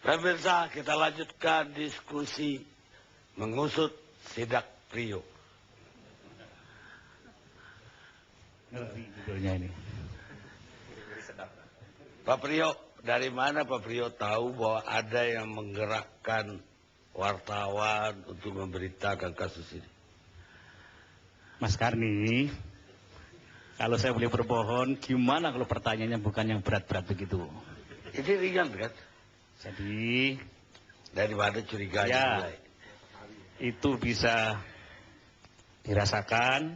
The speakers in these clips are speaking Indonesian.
Pemirsa, kita lanjutkan diskusi mengusut sidak Priyo. Ini. Pak Priyo, dari mana Pak Priyo tahu bahwa ada yang menggerakkan wartawan untuk memberitakan kasus ini? Mas Karni, kalau saya boleh berbohong, gimana kalau pertanyaannya bukan yang berat-berat begitu? Ini ringan kan? Jadi, dari mana curiganya ya, mulai? itu bisa dirasakan,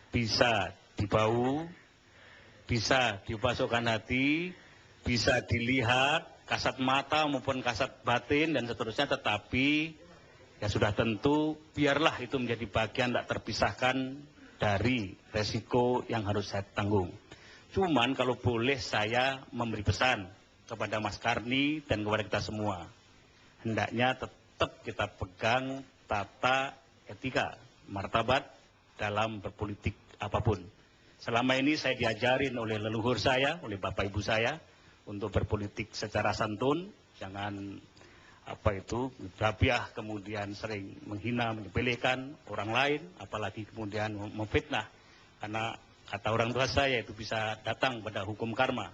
bisa dibau, bisa dipasukkan hati, bisa dilihat, kasat mata maupun kasat batin dan seterusnya, tetapi ya sudah tentu biarlah itu menjadi bagian tak terpisahkan dari resiko yang harus saya tanggung. Cuman kalau boleh saya memberi pesan kepada Mas Karni dan kepada kita semua, hendaknya tetap kita pegang tata etika, martabat dalam berpolitik apapun. Selama ini saya diajarin oleh leluhur saya, oleh bapak ibu saya, untuk berpolitik secara santun, jangan rabiah, kemudian sering menghina, menyepelekan orang lain, apalagi kemudian memfitnah. Karena kata orang tua saya itu bisa datang pada hukum karma.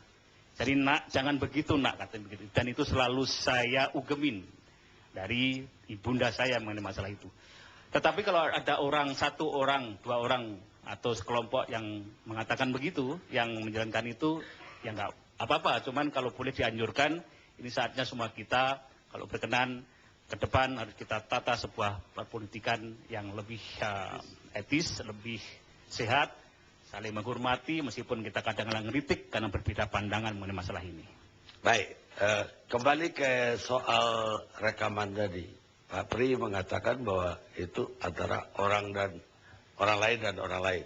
Jadi nak, jangan begitu nak, katanya begitu. Dan itu selalu saya ugemin dari ibunda saya mengenai masalah itu. Tetapi kalau ada orang, satu orang, dua orang, atau sekelompok yang mengatakan begitu, yang menjalankan itu, ya nggak apa-apa. Cuman kalau boleh dianjurkan, ini saatnya semua kita, kalau berkenan, ke depan harus kita tata sebuah perpolitikan yang lebih etis, lebih sehat, saling menghormati meskipun kita kadang-kadang ngeritik karena berbeda pandangan mengenai masalah ini. Baik, kembali ke soal rekaman tadi. Pak Pri mengatakan bahwa itu antara orang lain dan orang lain.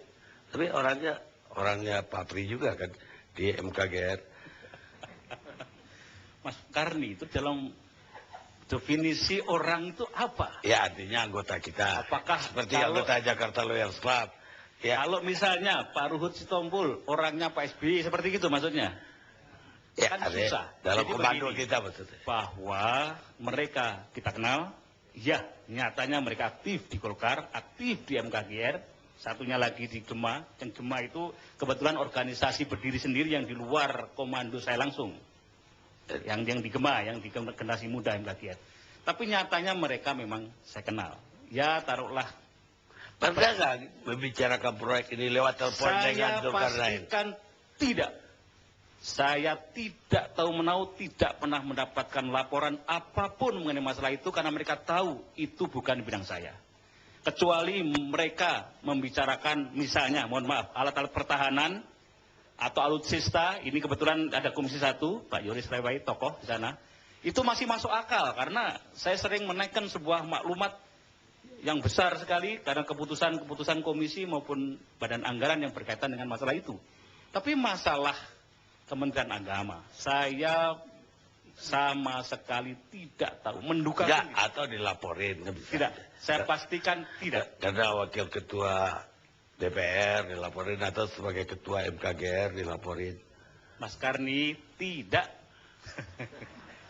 Tapi orangnya Pak Pri juga kan di MKGR. Mas Karni, itu dalam definisi orang itu apa? Ya, artinya anggota kita. Apakah seperti anggota Jakarta Lawyers Club? Ya. Kalau misalnya Pak Ruhut Sitompul, orangnya Pak SBY, seperti itu maksudnya? Ya, kan susah. dalam jadi komando begini, kita maksudnya. Bahwa mereka kita kenal, ya nyatanya mereka aktif di Golkar, aktif di MKGR, satunya lagi di Gema. Yang Gema itu kebetulan organisasi berdiri sendiri yang di luar komando saya langsung. Yang di Gema, yang di generasi muda MKGR. Tapi nyatanya mereka memang saya kenal. Ya taruhlah. Pernah nggak membicarakan proyek ini lewat telepon dengan Zulkarnain? Saya pastikan tidak. Saya tidak tahu menau, tidak pernah mendapatkan laporan apapun mengenai masalah itu karena mereka tahu itu bukan bidang saya. Kecuali mereka membicarakan misalnya, mohon maaf, alat-alat pertahanan atau alutsista, ini kebetulan ada Komisi 1, Pak Yoris Lewai, tokoh di sana, itu masih masuk akal karena saya sering menaikkan sebuah maklumat yang besar sekali karena keputusan komisi maupun badan anggaran yang berkaitan dengan masalah itu. Tapi masalah Kementerian Agama, saya sama sekali tidak tahu, menduga atau dilaporin. Tidak, saya pastikan tidak. Karena wakil ketua DPR dilaporin atau sebagai ketua MKGR dilaporin. Mas Karni, tidak.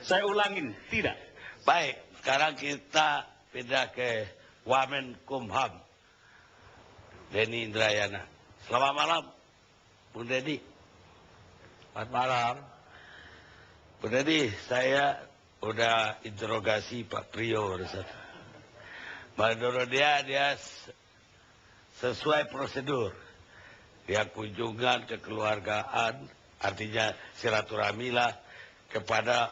Saya ulangin, tidak. Baik, sekarang kita pindah ke Wamenkumham, Denny Indrayana. Selamat malam, Bung Denny. Selamat malam. Bung Denny, saya udah interogasi Pak Priyo. Menurut dia sesuai prosedur. Dia kunjungan kekeluargaan, artinya silaturahmi lah kepada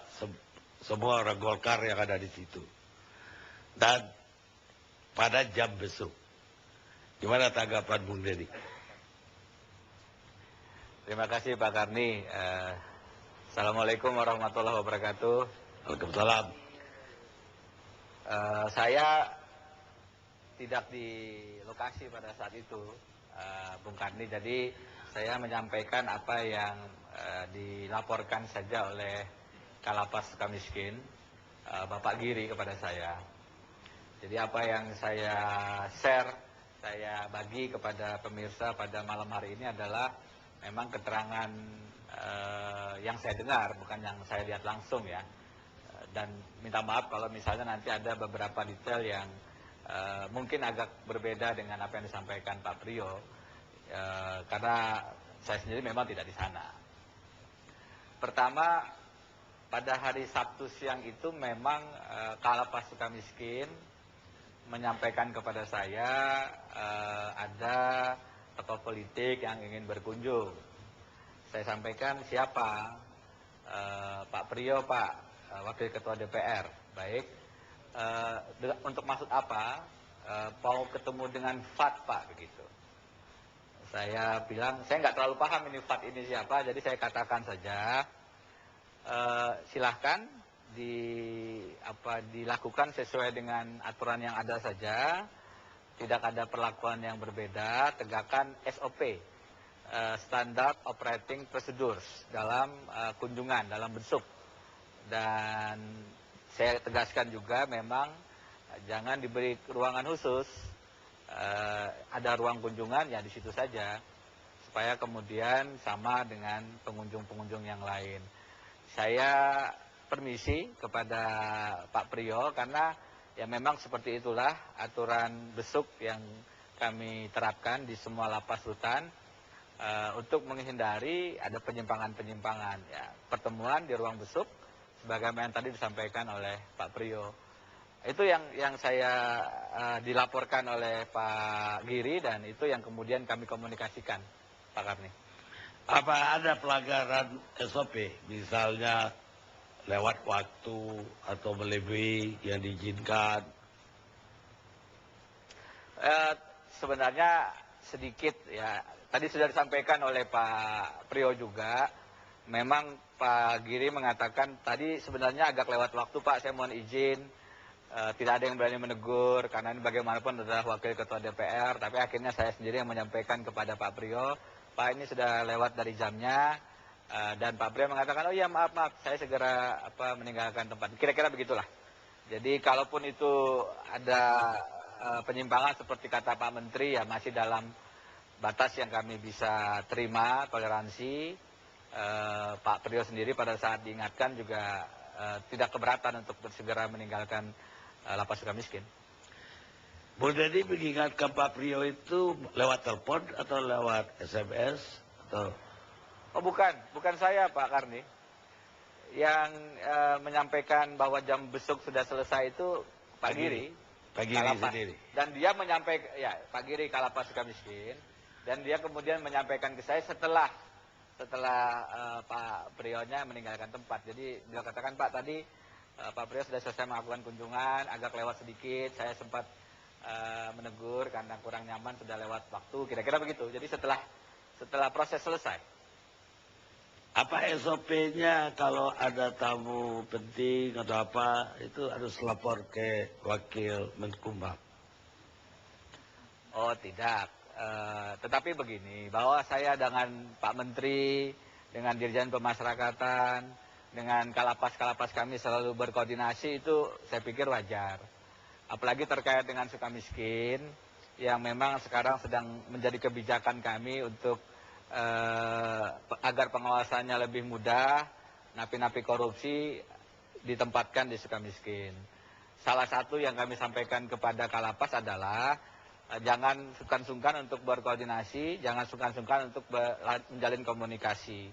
semua orang Golkar yang ada di situ. Dan pada jam besok. Gimana tanggapan Bung Denny? Terima kasih Pak Karni. Assalamualaikum warahmatullahi wabarakatuh. Waalaikumsalam. Saya tidak di lokasi pada saat itu, Bung Karni. Jadi saya menyampaikan apa yang dilaporkan saja oleh Kalapas Sukamiskin, Bapak Giri kepada saya. Jadi apa yang saya share, saya bagi kepada pemirsa pada malam hari ini adalah memang keterangan yang saya dengar, bukan yang saya lihat langsung ya. dan minta maaf kalau misalnya nanti ada beberapa detail yang mungkin agak berbeda dengan apa yang disampaikan Pak Priyo, karena saya sendiri memang tidak di sana. Pertama, pada hari Sabtu siang itu memang Kalapas Sukamiskin menyampaikan kepada saya ada tokoh politik yang ingin berkunjung. Saya sampaikan siapa? Pak Priyo, Pak, Wakil Ketua DPR. Baik, untuk maksud apa? Mau ketemu dengan FAT, Pak, begitu. Saya bilang, saya nggak terlalu paham ini FAT ini siapa, jadi saya katakan saja, silahkan dilakukan sesuai dengan aturan yang ada saja, tidak ada perlakuan yang berbeda, tegakkan SOP, Standard Operating Procedures dalam kunjungan, dalam besuk. Dan saya tegaskan juga memang jangan diberi ruangan khusus, ada ruang kunjungan ya di situ saja, supaya kemudian sama dengan pengunjung-pengunjung yang lain. Saya permisi kepada Pak Priyo karena ya memang seperti itulah aturan besuk yang kami terapkan di semua lapas rutan untuk menghindari ada penyimpangan-penyimpangan. Ya, pertemuan di ruang besuk sebagaimana yang tadi disampaikan oleh Pak Priyo. Itu yang saya dilaporkan oleh Pak Giri dan itu yang kemudian kami komunikasikan, Pak Karni. Apa ada pelanggaran SOP, misalnya lewat waktu atau melebihi yang diizinkan? Sebenarnya sedikit ya. Tadi sudah disampaikan oleh Pak Priyo juga. Memang Pak Giri mengatakan tadi sebenarnya agak lewat waktu, Pak, saya mohon izin. Tidak ada yang berani menegur karena ini bagaimanapun adalah Wakil Ketua DPR. Tapi akhirnya saya sendiri yang menyampaikan kepada Pak Priyo, Pak, ini sudah lewat dari jamnya. Dan Pak Priyo mengatakan, oh iya maaf, saya segera meninggalkan tempat. Kira-kira begitulah. Jadi kalaupun itu ada penyimpangan seperti kata Pak Menteri, ya masih dalam batas yang kami bisa terima, toleransi. Pak Priyo sendiri pada saat diingatkan juga tidak keberatan untuk segera meninggalkan Lapas Sukamiskin. Bu Dedi mengingatkan Pak Priyo itu lewat telepon atau lewat SMS atau? Oh bukan saya, Pak Karni. Yang menyampaikan bahwa jam besuk sudah selesai itu Pak Giri. Pak Giri sendiri. Dan dia menyampaikan, ya Pak Giri Kalapas Sukamiskin. Dan dia kemudian menyampaikan ke saya setelah Pak Priyo-nya meninggalkan tempat. Jadi dia katakan, Pak, tadi Pak Priyo sudah selesai melakukan kunjungan, agak lewat sedikit, saya sempat menegur karena kurang nyaman sudah lewat waktu, kira-kira begitu. Jadi setelah proses selesai. Apa SOP-nya kalau ada tamu penting atau apa, itu harus lapor ke Wakil Menkumham? Oh tidak. Tetapi begini, bahwa saya dengan Pak Menteri, dengan Dirjen Pemasyarakatan, dengan kalapas-kalapas kami selalu berkoordinasi, itu saya pikir wajar. Apalagi terkait dengan Sukamiskin, yang memang sekarang sedang menjadi kebijakan kami untuk agar pengawasannya lebih mudah, napi-napi korupsi ditempatkan di Sukamiskin. Salah satu yang kami sampaikan kepada Kalapas adalah jangan sungkan-sungkan untuk berkoordinasi, jangan sungkan-sungkan untuk menjalin komunikasi.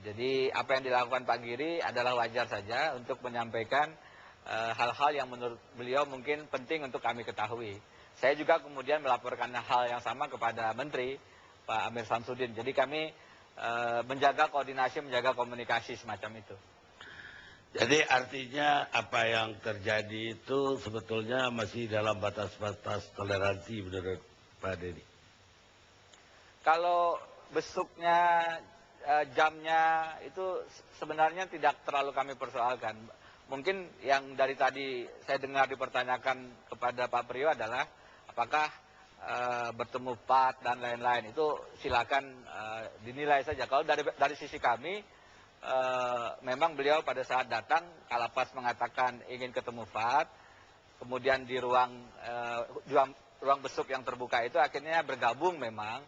Jadi apa yang dilakukan Pak Giri adalah wajar saja untuk menyampaikan hal-hal yang menurut beliau mungkin penting untuk kami ketahui. Saya juga kemudian melaporkan hal yang sama kepada Menteri, Pak Amir Samsudin. Jadi kami menjaga koordinasi, menjaga komunikasi semacam itu. Jadi artinya apa yang terjadi itu sebetulnya masih dalam batas-batas toleransi menurut Pak Dedi? Kalau besuknya, jamnya itu sebenarnya tidak terlalu kami persoalkan. Mungkin yang dari tadi saya dengar dipertanyakan kepada Pak Priyo adalah apakah bertemu PAT dan lain-lain, itu silakan dinilai saja. Kalau dari sisi kami, memang beliau pada saat datang, Kalapas mengatakan ingin ketemu FAT, kemudian di ruang besuk yang terbuka itu akhirnya bergabung memang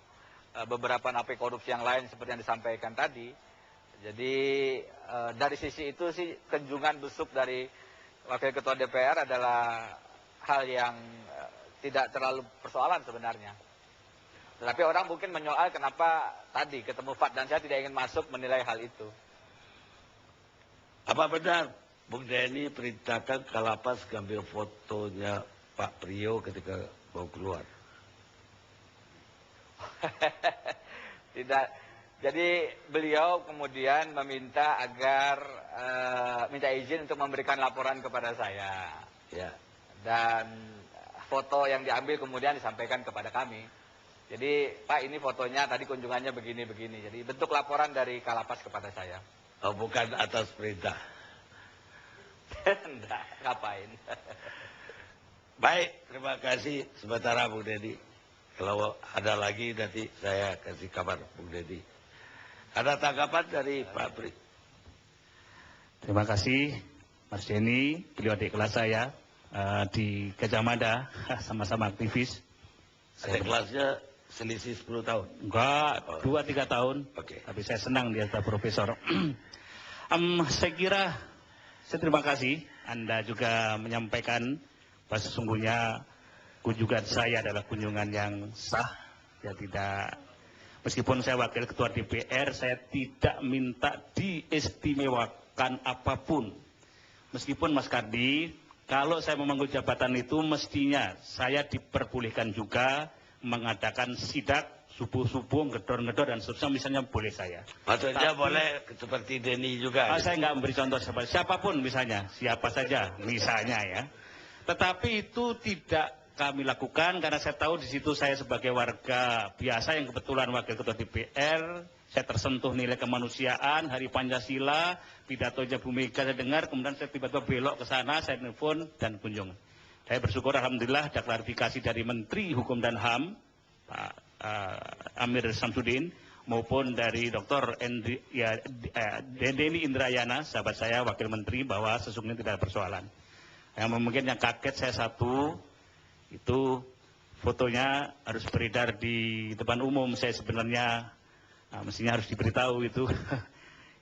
beberapa napi korupsi yang lain seperti yang disampaikan tadi. Jadi dari sisi itu sih kunjungan besuk dari Wakil Ketua DPR adalah hal yang tidak terlalu persoalan sebenarnya. Tetapi orang mungkin menyoal kenapa tadi ketemu Fat, dan saya tidak ingin masuk menilai hal itu. Apa benar Bung Denny perintahkan Kalapas ngambil fotonya Pak Priyo ketika mau keluar? Tidak. Jadi beliau kemudian meminta agar minta izin untuk memberikan laporan kepada saya. Ya. Dan foto yang diambil kemudian disampaikan kepada kami. Jadi Pak, ini fotonya tadi kunjungannya begini-begini. Jadi bentuk laporan dari Kalapas kepada saya. Oh, bukan atas perintah. Enggak, ngapain. Baik, terima kasih sementara Bung Denny. Kalau ada lagi nanti saya kasih kabar Bung Denny. Ada tanggapan dari Pak Pri? Terima kasih Mas Denny, beliau adik kelas saya di Gajah Mada, sama-sama aktivis. Adik kelasnya selisih 10 tahun? Enggak, 2-3 tahun. Oke. Tapi saya senang dia adalah profesor. Saya kira, saya terima kasih Anda juga menyampaikan bahwa sesungguhnya kunjungan saya adalah kunjungan yang sah. Ya tidak, meskipun saya wakil ketua DPR, saya tidak minta diistimewakan apapun. Meskipun Mas Kardi, kalau saya memangku jabatan itu mestinya saya diperbolehkan juga mengadakan sidak subuh-subuh, ngedor-ngedor dan seterusnya, misalnya boleh saya. Maksudnya boleh seperti Denny juga? Saya nggak memberi contoh siapapun misalnya, siapa saja misalnya ya. Tetapi itu tidak kami lakukan karena saya tahu di situ saya sebagai warga biasa yang kebetulan wakil ketua DPR, saya tersentuh nilai kemanusiaan, Hari Pancasila, pidatonya Bu Mega saya dengar, kemudian saya tiba-tiba belok ke sana, saya telepon dan kunjung. Saya bersyukur alhamdulillah ada klarifikasi dari Menteri Hukum dan HAM, Pak Amir Samsudin, maupun dari Dr. Denny Indrayana, sahabat saya, Wakil Menteri, bahwa sesungguhnya tidak ada persoalan. Yang mungkin yang kaget saya satu, itu fotonya harus beredar di depan umum. Saya sebenarnya mestinya harus diberitahu itu.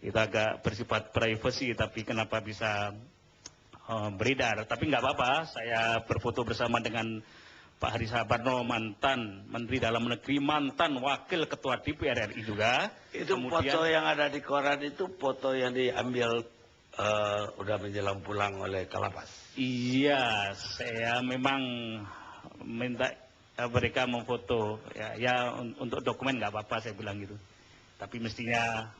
Itu agak bersifat privasi, tapi kenapa bisa beredar? Tapi nggak apa-apa, saya berfoto bersama dengan Pak Hari Sabarno, mantan Menteri Dalam Negeri, mantan Wakil Ketua DPR RI juga. Itu kemudian, foto yang ada di koran itu foto yang diambil udah menjelang pulang oleh Kalapas. Iya, saya memang minta mereka memfoto. Ya untuk dokumen nggak apa-apa saya bilang gitu. Tapi mestinya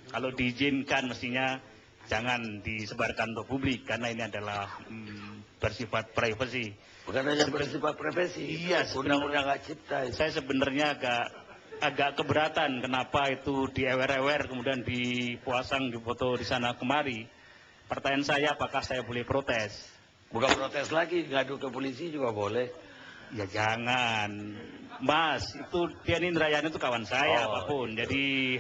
kalau diizinkan mestinya jangan disebarkan untuk publik karena ini adalah bersifat privasi. Bukan hanya bersifat privasi. Iya, undang-undang hak cipta. Saya sebenarnya agak keberatan kenapa itu diewer-ewer kemudian dipasang di foto di sana kemari. Pertanyaan saya, apakah saya boleh protes? Bukan protes lagi, ngadu ke polisi juga boleh. Ya jangan, Mas. Itu Denny Indrayana itu kawan saya apapun. Jadi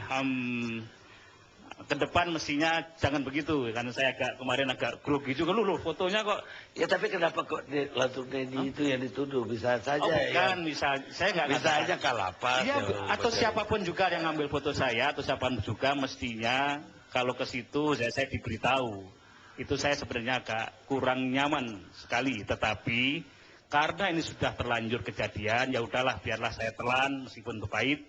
ke depan mestinya jangan begitu, karena saya kemarin agak grogi juga loh fotonya kok. Ya tapi kenapa kok langsung Denny itu yang dituduh? Bisa saja bukan, saya nggak bisa aja Kalapas. Iya, atau siapapun juga yang ngambil foto saya, atau siapapun juga mestinya kalau ke situ saya diberitahu. Itu saya sebenarnya agak kurang nyaman sekali, tetapi karena ini sudah terlanjur kejadian, ya udahlah biarlah saya telan meskipun itu pahit.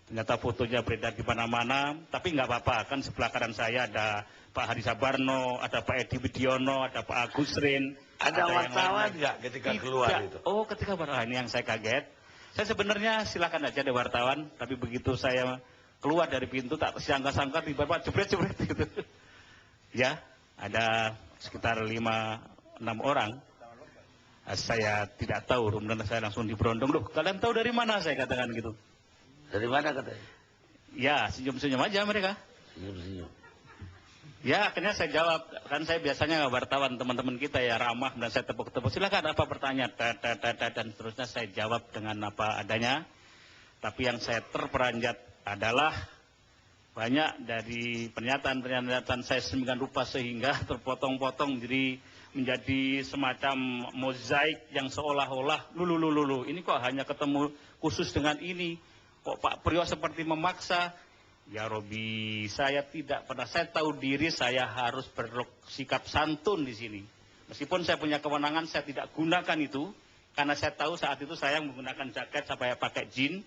Ternyata fotonya beredar di mana-mana, tapi nggak apa-apa, kan sebelah kanan saya ada Pak Hari Sabarno, ada Pak Edi Widiono, ada Pak Agus Rin. Ada wartawan nggak ketika keluar itu? Oh, ketika wartawan, ini yang saya kaget. Saya sebenarnya silakan aja ada wartawan, tapi begitu saya keluar dari pintu tak sangka-sangka tiba-tiba jebret-jebret gitu. Ya, ada sekitar 5-6 orang. Saya tidak tahu, kemudian saya langsung diberondong. Loh, kalian tahu dari mana, saya katakan gitu. Dari mana katanya? Ya, senyum-senyum aja mereka. Senyum-senyum. Ya, akhirnya saya jawab. Kan saya biasanya wartawan teman-teman kita ya ramah, dan saya tepuk-tepuk. Silakan apa pertanyaan, dan seterusnya saya jawab dengan apa adanya. Tapi yang saya terperanjat adalah banyak dari pernyataan-pernyataan saya sedemikian rupa sehingga terpotong-potong menjadi semacam mozaik yang seolah-olah lulu ini kok hanya ketemu khusus dengan ini. Kok Pak Priyo seperti memaksa, Ya Robi, saya tidak pernah, saya tahu diri saya harus bersikap santun di sini. Meskipun saya punya kewenangan, saya tidak gunakan itu, karena saya tahu saat itu saya menggunakan jaket sampai pakai jin,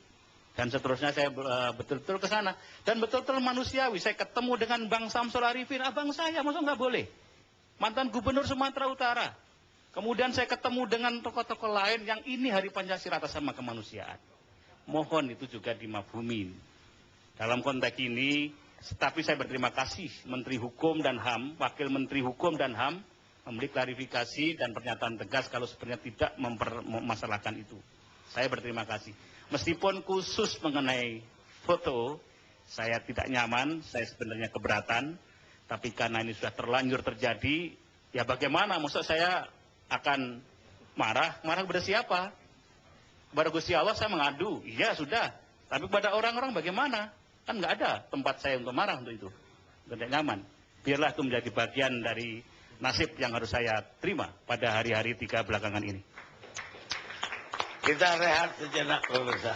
dan seterusnya saya betul-betul ke sana. Dan betul-betul manusiawi, saya ketemu dengan Bang Samsul Arifin, abang saya, masa nggak boleh? Mantan Gubernur Sumatera Utara. Kemudian saya ketemu dengan tokoh-tokoh lain yang ini Hari Pancasila atas nama kemanusiaan. Mohon itu juga dimafhumin. Dalam konteks ini, tapi saya berterima kasih Menteri Hukum dan HAM, Wakil Menteri Hukum dan HAM, memberi klarifikasi dan pernyataan tegas kalau sebenarnya tidak mempermasalahkan itu. Saya berterima kasih. Meskipun khusus mengenai foto, saya tidak nyaman, saya sebenarnya keberatan, tapi karena ini sudah terlanjur terjadi, ya bagaimana? Maksud saya akan marah kepada siapa? Kepada Gusti Allah saya mengadu, iya sudah. Tapi kepada orang-orang bagaimana? Kan nggak ada tempat saya untuk marah untuk itu. Tidak nyaman. Biarlah itu menjadi bagian dari nasib yang harus saya terima pada hari-hari 3 belakangan ini. Kita rehat sejenak pemirsa.